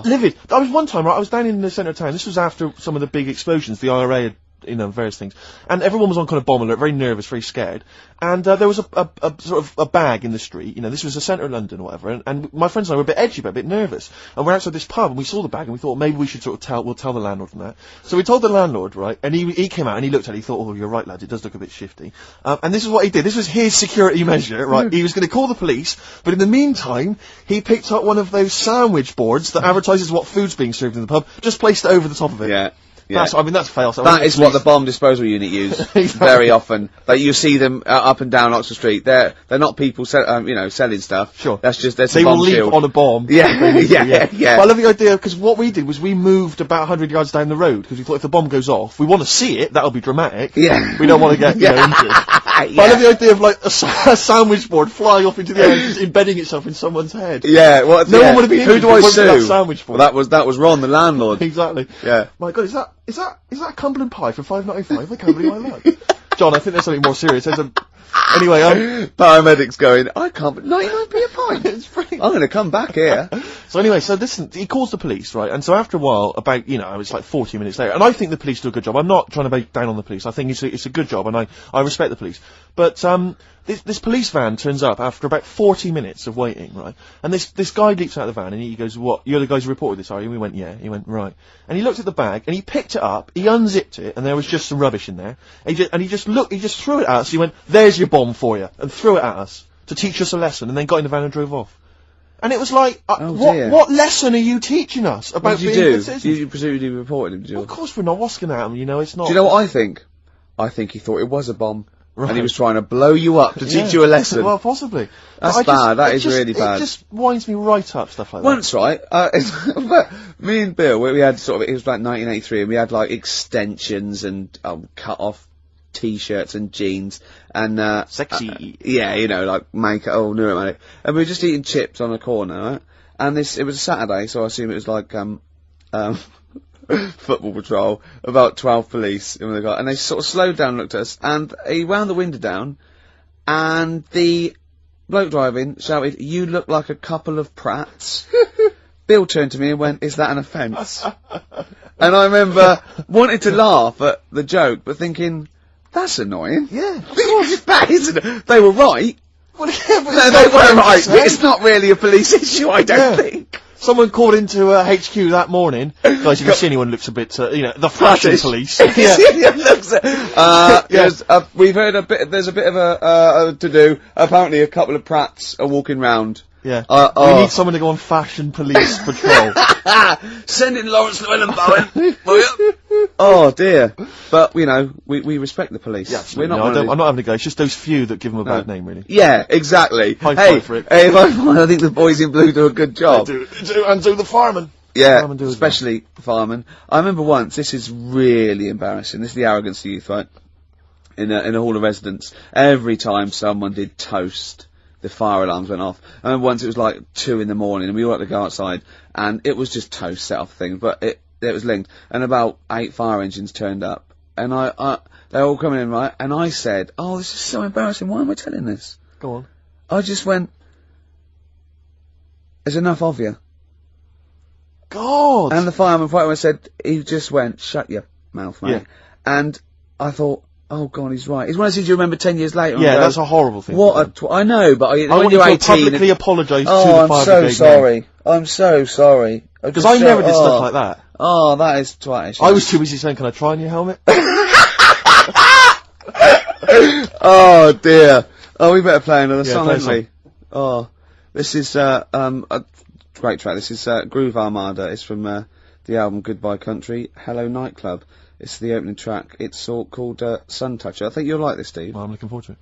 livid. I was one time, right, I was down in the centre of town. This was after some of the big explosions. The IRA had, various things. And everyone was on kind of bomb alert, very nervous, very scared. And there was a sort of a bag in the street. This was the centre of London or whatever. And my friends and I were a bit edgy about it, a bit nervous. And we're outside this pub, and we saw the bag, and we thought maybe we should we'll tell the landlord from that. So we told the landlord, right, and he came out and he looked at it, he thought, "Oh, you're right, lad, it does look a bit shifty." And this is what he did. This was his security measure, right? He was going to call the police, but in the meantime, he picked up one of those sandwich boards that advertises what food's being served in the pub, just placed it over the top of it. Yeah. Yeah. That's fail. So that is what the bomb disposal unit use very often. Like you see them up and down Oxford Street. They're not people selling stuff. Sure. That's a they bomb will leap shield on a bomb. Yeah. But I love the idea because what we did was we moved about 100 yards down the road because we thought if the bomb goes off, we want to see it. That'll be dramatic. Yeah. We don't want to get injured. But I love the idea of like a sandwich board flying off into the air and just embedding itself in someone's head. Yeah. Well, no one would have been Who injured. do I sue? That sandwich board. Well, that was Ron, the landlord. Exactly. Yeah. My God, is that a Cumberland pie for £5.95? I can't believe I luck. John, I think there's something more serious. Anyway, paramedics going, I can't, 99p a pint. It's free. I'm going to come back here. So anyway, listen, he calls the police, right? And so after a while, about, it's like 40 minutes later, and I think the police do a good job. I'm not trying to be down on the police. I think it's a good job, and I respect the police. But, this police van turns up after about 40 minutes of waiting, right? And this guy leaps out of the van and he goes, "What? You're the guys who reported this, are you?" And we went, "Yeah." He went, "Right." And he looked at the bag and he picked it up, he unzipped it, and there was just some rubbish in there. And he just threw it at us. He went, "There's your bomb for you," and threw it at us to teach us a lesson, and then got in the van and drove off. And it was like, what lesson are you teaching us about being good citizens? You presumably reported him, did you? Well, of course we're not. What's going to happen? It's not. Do you know what I think? I think he thought it was a bomb. Right. And he was trying to blow you up to teach you a lesson. Well, possibly. That's bad. That is really bad. It just winds me right up, stuff like that. Once, right, me and Bill, we had it was like 1983, and we had like extensions and cut off t-shirts and jeans and sexy. Like makeup, neuromantic. And we were just eating chips on a corner, right? And it was a Saturday, so I assume it was like football patrol, about 12 police, and they sort of slowed down and looked at us, and he wound the window down, and the bloke driving shouted, "You look like a couple of prats." Bill turned to me and went, "Is that an offence?" And I remember wanting to laugh at the joke, but thinking, that's annoying. Yeah, that isn't. They were right. Well, yeah, but No, they were right, but it's not really a police issue, I don't think. Someone called into HQ that morning. Guys, if you see anyone looks a bit, the fashion police. Yes, we've heard a bit. There's a bit of a to do. Apparently, a couple of prats are walking round. Yeah. We need someone to go on fashion police patrol. Send in Lawrence Llewellyn Bowen. Oh dear. But we respect the police. Yeah, We're not. I'm not having a go. It's just those few that give them a bad name, really. Yeah, exactly. High five for it. Hey, I think the boys in blue do a good job. They do, and do the firemen. Yeah, especially firemen. I remember once. This is really embarrassing. This is the arrogance of youth, right? In a hall of residence, every time someone did toast, the fire alarms went off. I remember once it was like 2 in the morning and we all had to go outside and it was just toast set off thing, but it was linked. And about 8 fire engines turned up and they're all coming in, right? And I said, oh, this is so embarrassing. Why am I telling this? Go on. I just went, there's enough of you. God! And the fireman said, he just went, shut your mouth, mate. Yeah. And I thought, oh God, he's right. It's one of those things you remember 10 years later. Yeah, that's a horrible thing. I know, but I want you to publicly apologise to the fire brigade. I'm so sorry. I'm so sorry. Because I never did stuff like that. Oh, that is twatish. I was too busy saying, can I try on your helmet? Oh dear. Oh, we better play another song, play a haven't we? Oh, this is a great track. This is Groove Armada. It's from the album Goodbye Country, Hello Nightclub. It's the opening track. It's called Sun Toucher. I think you'll like this, Steve. Well, I'm looking forward to it.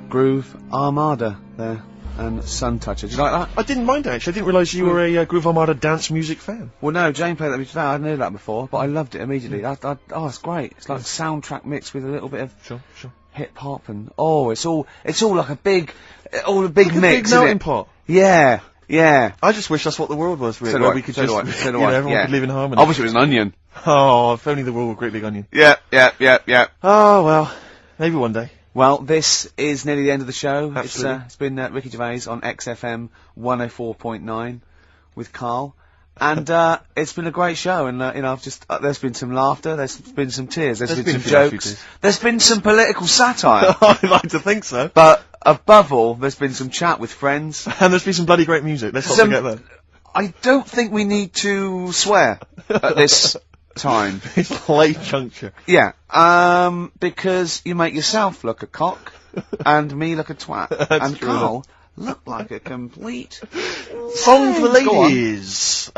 Groove Armada there, and Sun Toucher. Do you like that? I didn't mind it, actually. I didn't realise you were a Groove Armada dance music fan. Well, no, Jane played that to me today. I hadn't heard that before, but I loved it immediately. It's great. It's like soundtrack mixed with a little bit of Sure. hip hop, and it's all like a big mix. A big melting pot. Yeah. I just wish that's what the world was, really. So do where I. we could So do I. just, So do you know, I. everyone Yeah. could live in harmony. I wish it was an onion. Oh, if only the world were a great big onion. Yeah. Oh, well, maybe one day. Well, this is nearly the end of the show. Absolutely. It's been Ricky Gervais on XFM 104.9 with Karl. And it's been a great show, and I've just there's been some laughter, there's been some tears, there's been some jokes, there's been some political satire. I'd like to think so. But above all, there's been some chat with friends, and there's been some bloody great music. Let's not forget that. I don't think we need to swear at this time. It's late juncture. Yeah, because you make yourself look a cock, and me look a twat, and true. Karl look like a complete Song for Go on. ladies.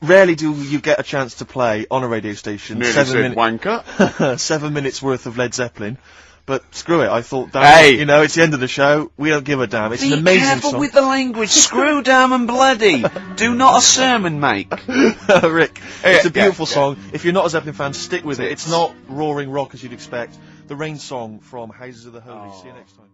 Rarely do you get a chance to play on a radio station. wanker. 7 minutes worth of Led Zeppelin. But screw it, I thought, damn, Hey. it's the end of the show, we don't give a damn. It's an amazing Be careful song. with the language. Screw damn and bloody. Do not a sermon make. Rick, it's a beautiful yeah. song. If you're not a Zeppelin fan, stick with it. It's not roaring rock as you'd expect. The Rain song from Houses of the Holy. See you next time.